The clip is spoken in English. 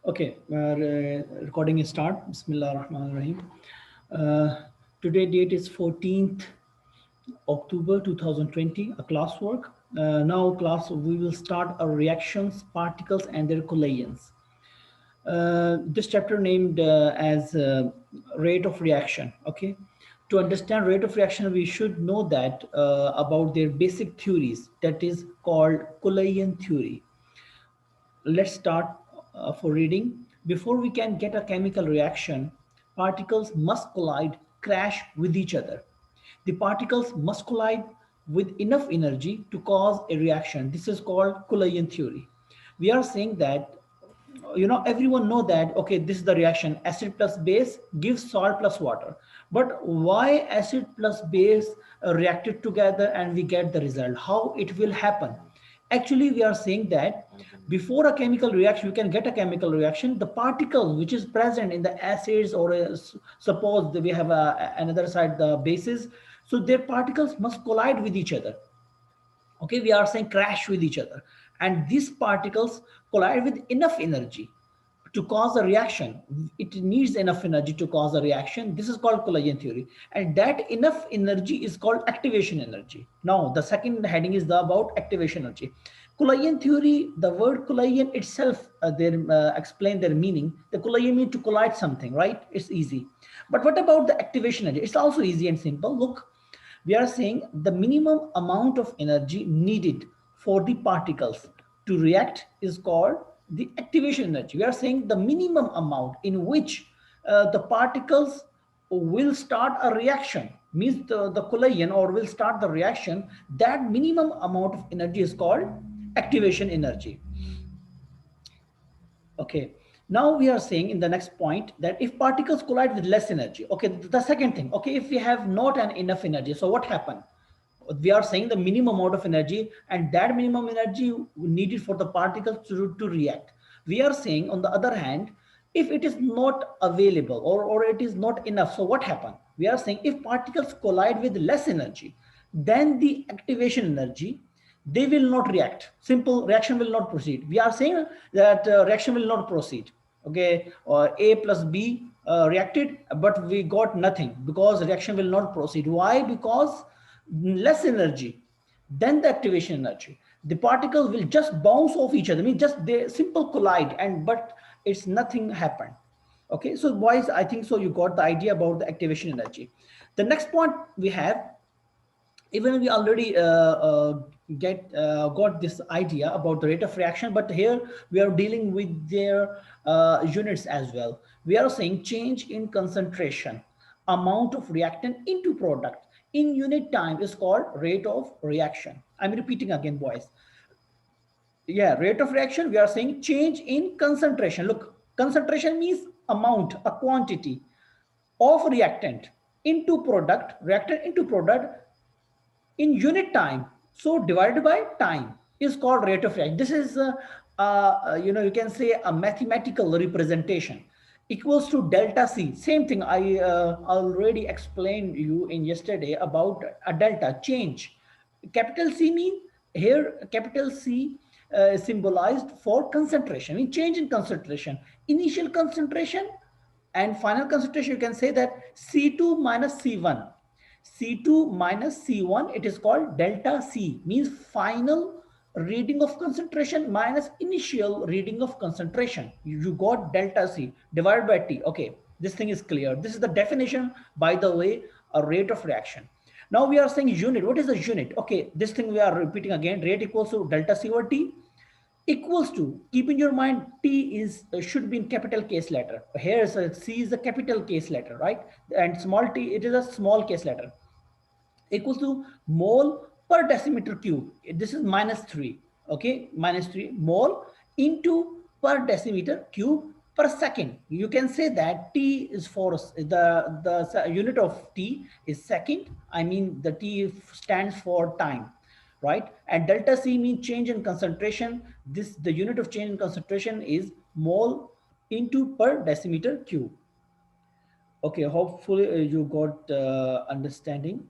Okay, recording is start. Bismillah ar-Rahman ar-Rahim. Today date is 14th October 2020, a classwork. Now class, we will start our reactions, particles and their collisions. This chapter named as rate of reaction. Okay, to understand rate of reaction, we should know that about their basic theories, that is called collision theory. Let's start for reading. Before we can get a chemical reaction, particles must collide, crash with each other. The particles must collide with enough energy to cause a reaction. This is called collision theory. We are saying that, everyone know that, okay, this is the reaction, acid plus base gives salt plus water. But why acid plus base reacted together and we get the result? How it will happen? Actually, we are saying that before a chemical reaction, you can get a chemical reaction. The particle which is present in the acids, or suppose that we have another side, the bases, so their particles must collide with each other. Okay, we are saying crash with each other, and these particles collide with enough energy to cause a reaction. It needs enough energy to cause a reaction. This is called collision theory, and that enough energy is called activation energy. Now the second heading is about activation energy. Collision theory, the word collision itself, they explain their meaning. The collision means to collide something, right? It's easy. But what about the activation energy? It's also easy and simple. Look, we are saying the minimum amount of energy needed for the particles to react is called the activation energy. We are saying the minimum amount in which the particles will start a reaction, means the collision, or will start the reaction. That minimum amount of energy is called activation energy. Okay, now we are saying in the next point that if particles collide with less energy, okay, the second thing, okay, if we have not an enough energy, so what happened? We are saying the minimum amount of energy, and that minimum energy needed for the particles to react. We are saying, on the other hand, if it is not available, or it is not enough, so what happened? We are saying if particles collide with less energy than the activation energy, they will not react. Simple, reaction will not proceed. We are saying that reaction will not proceed. Okay, A plus B reacted, but we got nothing because reaction will not proceed. Why? Because less energy than the activation energy. The particles will just bounce off each other. I mean, just they simple collide, and but it's nothing happened. Okay, so boys, I think so you got the idea about the activation energy. The next point we have, even we already get got this idea about the rate of reaction, but here we are dealing with their units as well. We are saying change in concentration, amount of reactant into product in unit time is called rate of reaction. I'm repeating again, boys. Yeah, rate of reaction, we are saying change in concentration. Look, concentration means amount, a quantity of reactant into product, reactant into product in unit time. So divided by time is called rate of reaction. This is you can say a mathematical representation, equals to delta C. Same thing I already explained you in yesterday about a delta change. Capital C mean, here capital C symbolized for concentration, in change in concentration, initial concentration and final concentration. You can say that C2 minus C1, C2 minus C1, it is called delta C, means final reading of concentration minus initial reading of concentration. You got delta C divided by T. Okay, this thing is clear. This is the definition, by the way, a rate of reaction. Now we are saying unit. What is the unit? Okay, this thing we are repeating again. Rate equals to delta C over T, equals to, keep in your mind, T is should be in capital case letter. Here C is a capital case letter, right? And small t, it is a small case letter, equals to mole per decimeter cube. This is minus 3. Okay, minus 3 mole into per decimeter cube per second. You can say that T is for the unit of T is second. I mean, the T stands for time, right? And delta C means change in concentration. This, the unit of change in concentration is mole into per decimeter cube. Okay, hopefully you got understanding.